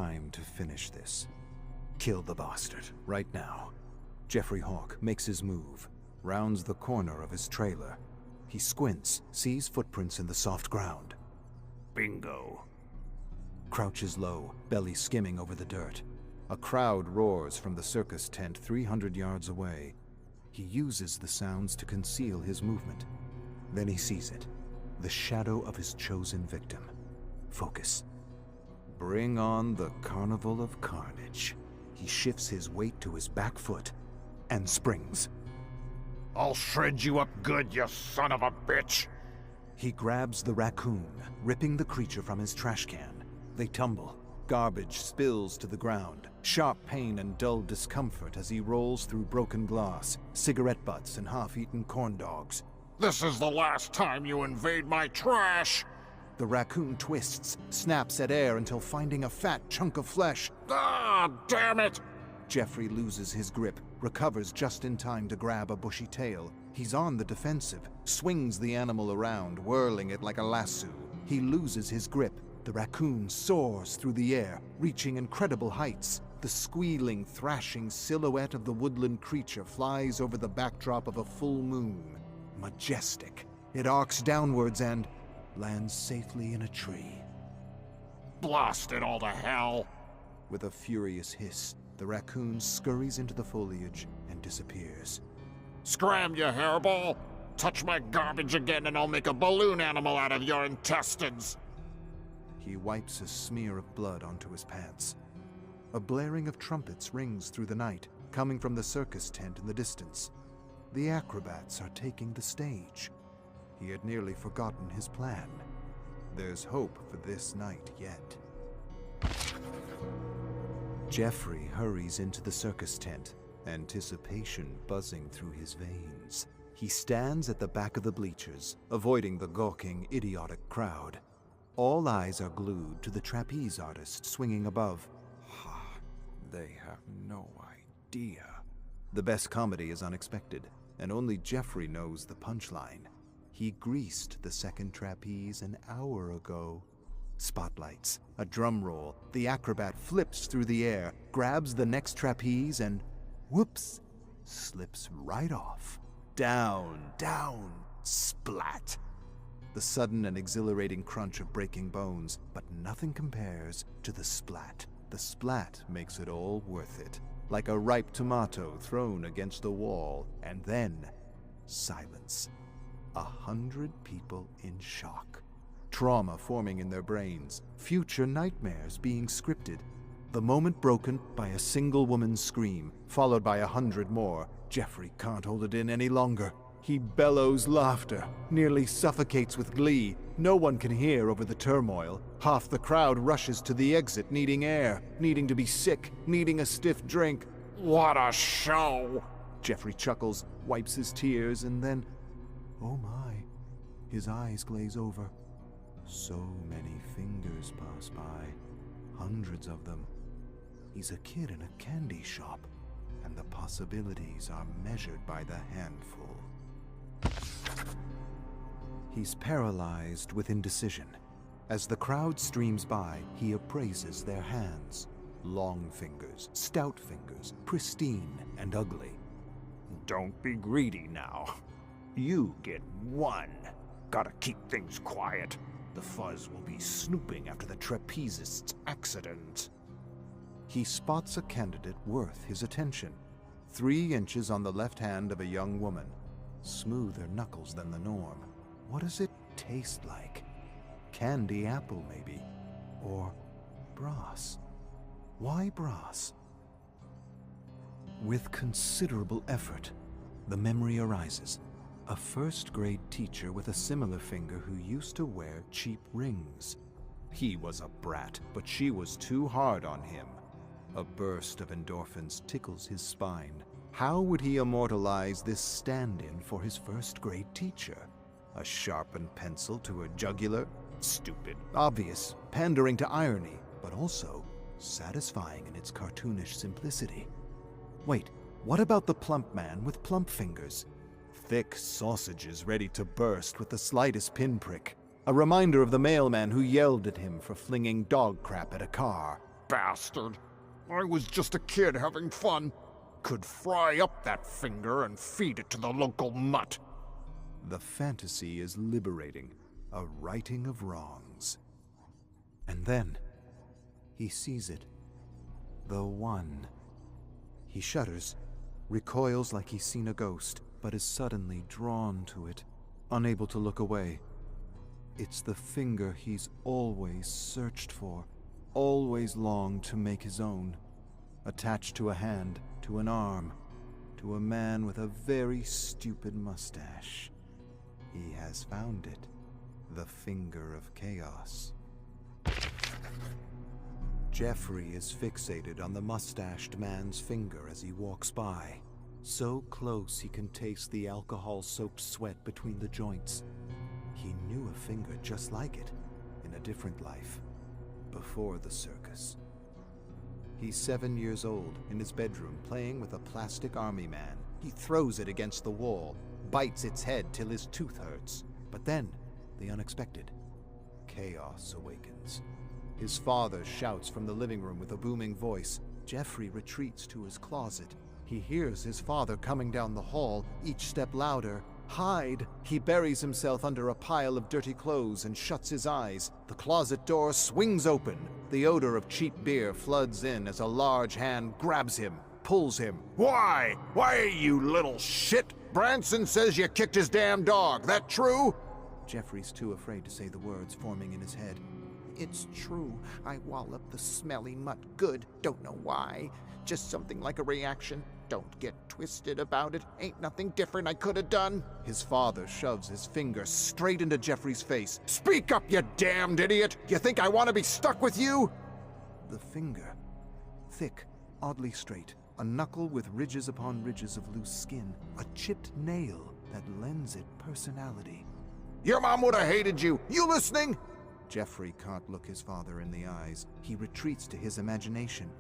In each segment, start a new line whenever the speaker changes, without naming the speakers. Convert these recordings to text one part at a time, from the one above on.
time to finish this. Kill the bastard, right now. Jeffrey Hawk makes his move, rounds the corner of his trailer. He squints, sees footprints in the soft ground. Bingo. Crouches low, belly skimming over the dirt. A crowd roars from the circus tent 300 yards away. He uses the sounds to conceal his movement. Then he sees it, the shadow of his chosen victim. Focus. Bring on the carnival of carnage. He shifts his weight to his back foot and springs.
I'll shred you up good, you son of a bitch!
He grabs the raccoon, ripping the creature from his trash can. They tumble. Garbage spills to the ground. Sharp pain and dull discomfort as he rolls through broken glass, cigarette butts, and half-eaten corn dogs.
This is the last time you invade my trash!
The raccoon twists, snaps at air until finding a fat chunk of flesh.
Ah, damn it!
Jeffrey loses his grip, recovers just in time to grab a bushy tail. He's on the defensive, swings the animal around, whirling it like a lasso. He loses his grip. The raccoon soars through the air, reaching incredible heights. The squealing, thrashing silhouette of the woodland creature flies over the backdrop of a full moon. Majestic. It arcs downwards and lands safely in a tree.
Blast it all to hell!
With a furious hiss, the raccoon scurries into the foliage and disappears.
Scram, you hairball! Touch my garbage again and I'll make a balloon animal out of your intestines!
He wipes a smear of blood onto his pants. A blaring of trumpets rings through the night, coming from the circus tent in the distance. The acrobats are taking the stage. He had nearly forgotten his plan. There's hope for this night yet. Jeffrey hurries into the circus tent, anticipation buzzing through his veins. He stands at the back of the bleachers, avoiding the gawking, idiotic crowd. All eyes are glued to the trapeze artist swinging above. They have no idea. The best comedy is unexpected, and only Jeffrey knows the punchline. He greased the second trapeze an hour ago. Spotlights, a drum roll, the acrobat flips through the air, grabs the next trapeze and, whoops, slips right off. Down, down, splat. The sudden and exhilarating crunch of breaking bones, but nothing compares to the splat. The splat makes it all worth it, like a ripe tomato thrown against the wall, and then silence. 100 people in shock. Trauma forming in their brains, future nightmares being scripted. The moment broken by a single woman's scream, followed by 100 more. Jeffrey can't hold it in any longer. He bellows laughter, nearly suffocates with glee. No one can hear over the turmoil. Half the crowd rushes to the exit, needing air, needing to be sick, needing a stiff drink.
What a show!
Jeffrey chuckles, wipes his tears, and then, oh my, his eyes glaze over. So many fingers pass by, hundreds of them. He's a kid in a candy shop, and the possibilities are measured by the handful. He's paralyzed with indecision. As the crowd streams by, he appraises their hands. Long fingers, stout fingers, pristine and ugly.
Don't be greedy now. You get one. Gotta keep things quiet. The fuzz will be snooping after the trapezist's accident.
He spots a candidate worth his attention. 3 inches on the left hand of a young woman. Smoother knuckles than the norm. What does it taste like? Candy apple, maybe? Or brass? Why brass? With considerable effort, the memory arises. A first-grade teacher with a similar finger who used to wear cheap rings. He was a brat, but she was too hard on him. A burst of endorphins tickles his spine. How would he immortalize this stand-in for his first-grade teacher? A sharpened pencil to a jugular? Stupid. Obvious. Pandering to irony, but also satisfying in its cartoonish simplicity. Wait, what about the plump man with plump fingers? Thick sausages ready to burst with the slightest pinprick. A reminder of the mailman who yelled at him for flinging dog crap at a car.
bastard. I was just a kid having fun. Could fry up that finger and feed it to the local mutt.
The fantasy is liberating, a righting of wrongs. And then, he sees it. The one. He shudders, recoils like he's seen a ghost, but is suddenly drawn to it, unable to look away. It's the finger he's always searched for, always longed to make his own. Attached to a hand, to an arm, to a man with a very stupid mustache. He has found it. The finger of chaos. Jeffrey is fixated on the mustached man's finger as he walks by. So close he can taste the alcohol-soaked sweat between the joints. He knew a finger just like it, in a different life, before the circus. He's 7 years old, in his bedroom, playing with a plastic army man. He throws it against the wall, bites its head till his tooth hurts. But then, the unexpected. Chaos awakens. His father shouts from the living room with a booming voice. Jeffrey retreats to his closet. He hears his father coming down the hall, each step louder. Hide! He buries himself under a pile of dirty clothes and shuts his eyes. The closet door swings open. The odor of cheap beer floods in as a large hand grabs him, pulls him.
Why? Why, you little shit? Branson says you kicked his damn dog. That true?
Jeffrey's too afraid to say the words forming in his head.
It's true. I walloped the smelly mutt good. Don't know why. Just something like a reaction. Don't get twisted about it. Ain't nothing different I could have done.
His father shoves his finger straight into Jeffrey's face.
Speak up, you damned idiot! You think I want to be stuck with you?
The finger. Thick, oddly straight. A knuckle with ridges upon ridges of loose skin. A chipped nail that lends it personality.
Your mom would have hated you. You listening?
Jeffrey can't look his father in the eyes. He retreats to his imagination.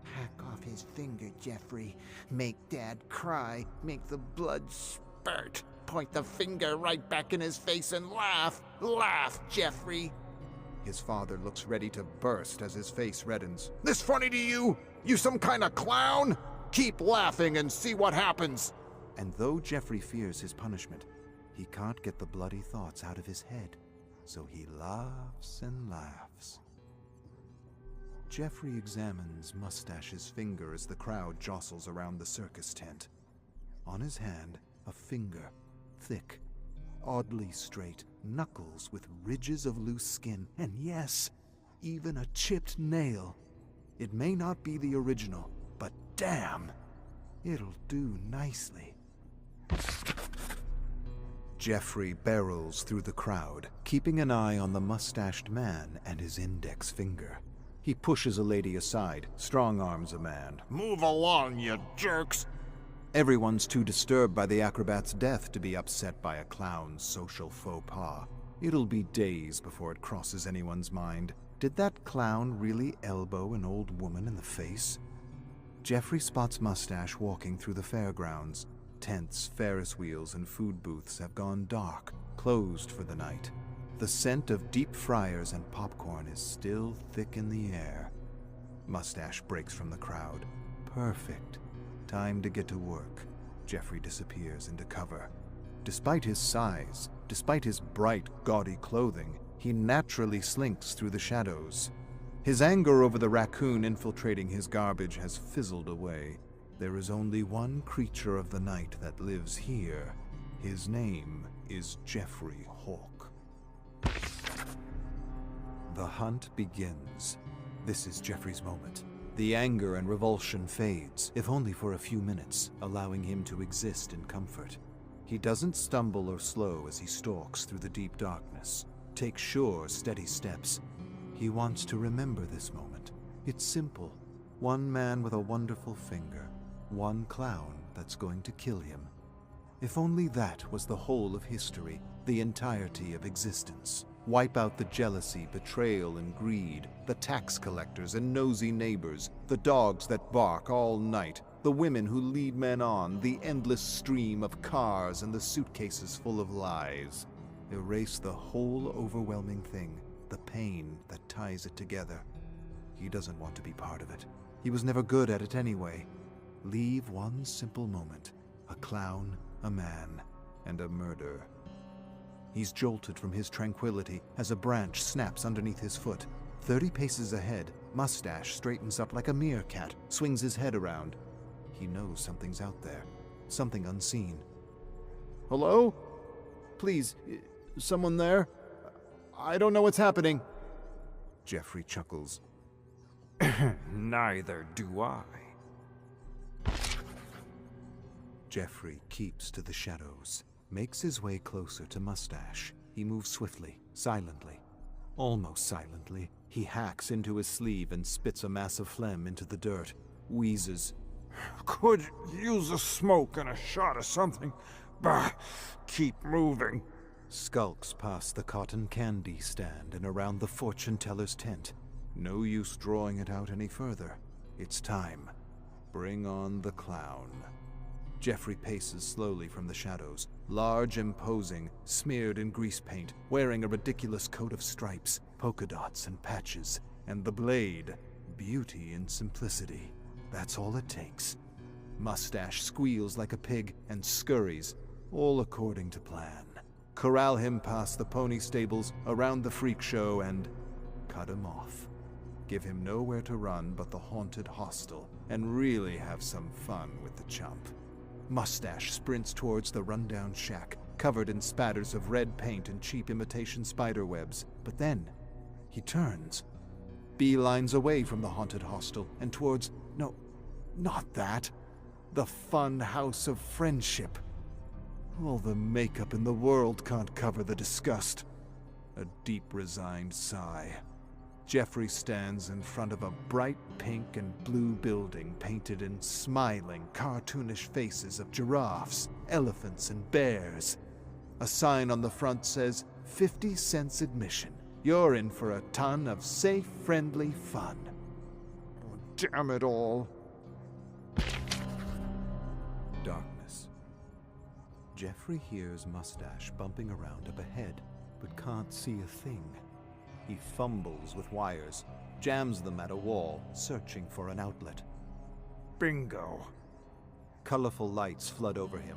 Hack off his finger, Jeffrey. Make Dad cry. Make the blood spurt. Point the finger right back in his face and laugh. Laugh, Jeffrey.
His father looks ready to burst as his face reddens.
This funny to you? You some kind of clown? Keep laughing and see what happens.
And though Jeffrey fears his punishment, he can't get the bloody thoughts out of his head. So he laughs and laughs. Jeffrey examines Mustache's finger as the crowd jostles around the circus tent. On his hand, a finger, thick, oddly straight, knuckles with ridges of loose skin, and yes, even a chipped nail. It may not be the original, but damn, it'll do nicely. Jeffrey barrels through the crowd, keeping an eye on the mustached man and his index finger. He pushes a lady aside, strong-arms a man.
Move along, you jerks!
Everyone's too disturbed by the acrobat's death to be upset by a clown's social faux pas. It'll be days before it crosses anyone's mind. Did that clown really elbow an old woman in the face? Jeffrey spots Mustache walking through the fairgrounds. Tents, Ferris wheels, and food booths have gone dark, closed for the night. The scent of deep fryers and popcorn is still thick in the air. Mustache breaks from the crowd. Perfect. Time to get to work. Jeffrey disappears into cover. Despite his size, despite his bright, gaudy clothing, he naturally slinks through the shadows. His anger over the raccoon infiltrating his garbage has fizzled away. There is only one creature of the night that lives here. His name is Jeffrey Hawk. The hunt begins. This is Jeffrey's moment. The anger and revulsion fades, if only for a few minutes, allowing him to exist in comfort. He doesn't stumble or slow as he stalks through the deep darkness. Take sure, steady steps. He wants to remember this moment. It's simple. One man with a wonderful finger. One clown that's going to kill him. If only that was the whole of history, the entirety of existence. Wipe out the jealousy, betrayal, and greed, the tax collectors and nosy neighbors, the dogs that bark all night, the women who lead men on, the endless stream of cars and the suitcases full of lies. Erase the whole overwhelming thing, the pain that ties it together. He doesn't want to be part of it. He was never good at it anyway. Leave one simple moment. A clown, a man, and a murder. He's jolted from his tranquility as a branch snaps underneath his foot. 30 paces ahead, Mustache straightens up like a meerkat, swings his head around. He knows something's out there, something unseen. Hello? Please, someone there? I don't know what's happening. Jeffrey chuckles.
Neither do I.
Jeffrey keeps to the shadows, makes his way closer to Mustache. He moves swiftly, silently. Almost silently, he hacks into his sleeve and spits a mass of phlegm into the dirt, wheezes.
Could use a smoke and a shot of something. Bah, keep moving.
Skulks past the cotton candy stand and around the fortune teller's tent. No use drawing it out any further. It's time. Bring on the clown. Jeffrey paces slowly from the shadows, large, imposing, smeared in grease paint, wearing a ridiculous coat of stripes, polka dots, and patches, and the blade, beauty in simplicity. That's all it takes. Mustache squeals like a pig and scurries, all according to plan. Corral him past the pony stables, around the freak show, and cut him off. Give him nowhere to run but the haunted hostel, and really have some fun with the chump. Mustache sprints towards the rundown shack, covered in spatters of red paint and cheap imitation spiderwebs. But then, he turns. Beelines away from the haunted hostel and towards... no, not that. The fun house of friendship. All the makeup in the world can't cover the disgust. A deep, resigned sigh. Jeffrey stands in front of a bright pink and blue building painted in smiling, cartoonish faces of giraffes, elephants, and bears. A sign on the front says, 50 cents admission. You're in for a ton of safe, friendly fun. Oh, damn it all. Darkness. Jeffrey hears Mustache bumping around up ahead, but can't see a thing. He fumbles with wires, jams them at a wall, searching for an outlet.
Bingo.
Colorful lights flood over him.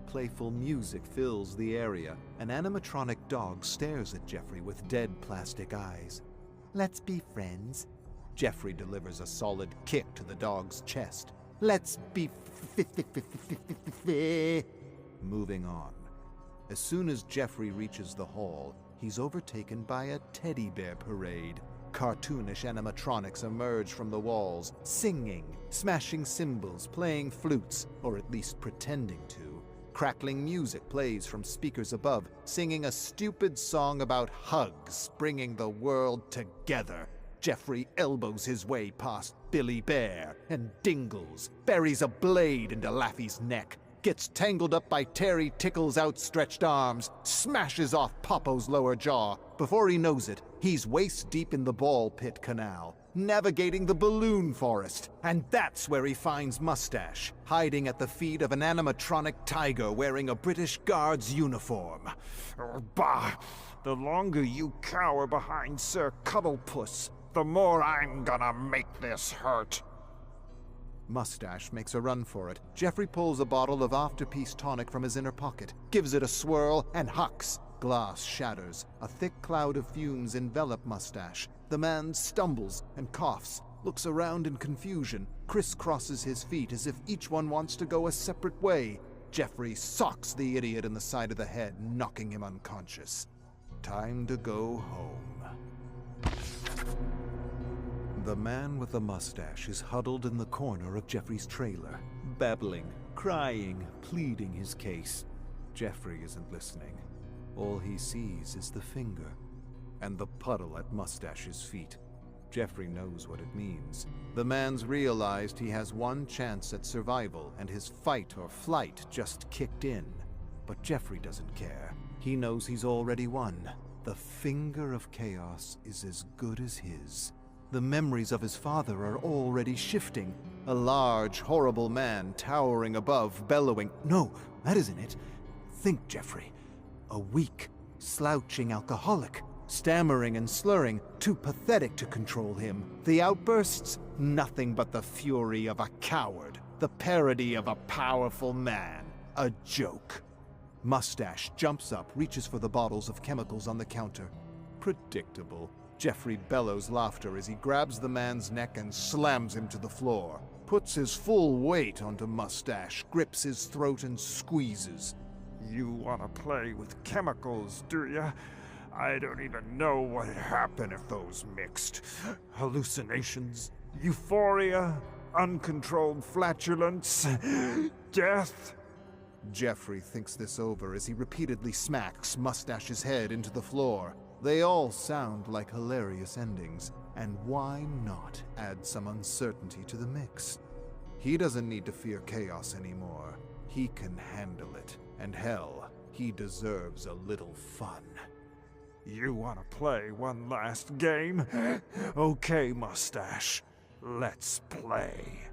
Playful music fills the area. An animatronic dog stares at Jeffrey with dead plastic eyes. Let's be friends. Jeffrey delivers a solid kick to the dog's chest. Let's be moving on. As soon as Jeffrey reaches the hall, he's overtaken by a teddy bear parade. Cartoonish animatronics emerge from the walls, singing, smashing cymbals, playing flutes, or at least pretending to. Crackling music plays from speakers above, singing a stupid song about hugs, bringing the world together. Jeffrey elbows his way past Billy Bear and dingles, buries a blade into Laffy's neck, gets tangled up by Terry Tickle's outstretched arms, smashes off Popo's lower jaw. Before he knows it, he's waist-deep in the ball pit canal, navigating the balloon forest. And that's where he finds Mustache, hiding at the feet of an animatronic tiger wearing a British Guards uniform.
Oh, bah! The longer you cower behind Sir Cuddlepuss, the more I'm gonna make this hurt.
Mustache makes a run for it. Jeffrey pulls a bottle of Afterpeace tonic from his inner pocket, gives it a swirl, and hucks. Glass shatters. A thick cloud of fumes envelop Mustache. The man stumbles and coughs, looks around in confusion, crisscrosses his feet as if each one wants to go a separate way. Jeffrey socks the idiot in the side of the head, knocking him unconscious. Time to go home. The man with the mustache is huddled in the corner of Jeffrey's trailer, babbling, crying, pleading his case. Jeffrey isn't listening. All he sees is the finger and the puddle at Mustache's feet. Jeffrey knows what it means. The man's realized he has one chance at survival, and his fight or flight just kicked in. But Jeffrey doesn't care. He knows he's already won. The finger of chaos is as good as his. The memories of his father are already shifting. A large, horrible man towering above, bellowing. No, that isn't it. Think, Jeffrey. A weak, slouching alcoholic. stammering and slurring, too pathetic to control him. The outbursts? Nothing but the fury of a coward, the parody of a powerful man. A joke. Mustache jumps up, reaches for the bottles of chemicals on the counter. Predictable. Jeffrey bellows laughter as he grabs the man's neck and slams him to the floor. Puts his full weight onto Mustache, grips his throat and squeezes.
You want to play with chemicals, do ya? I don't even know what'd happen if those mixed. Hallucinations, euphoria, uncontrolled flatulence, death.
Jeffrey thinks this over as he repeatedly smacks Mustache's head into the floor. They all sound like hilarious endings, and why not add some uncertainty to the mix? He doesn't need to fear chaos anymore. He can handle it, and hell, he deserves a little fun.
You want to play one last game? Okay, Mustache, let's play.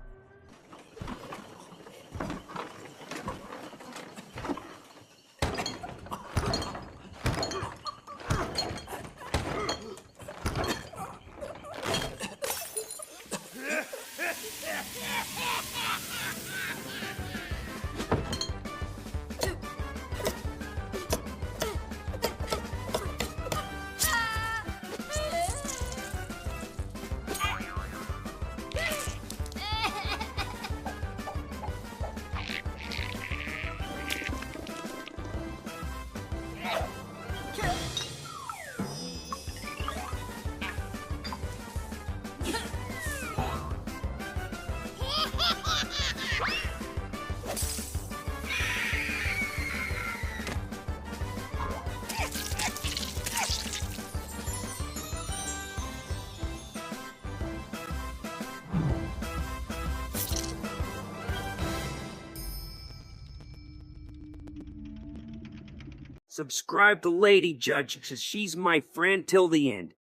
Subscribe to Lady Judge, cause she's my friend till the end.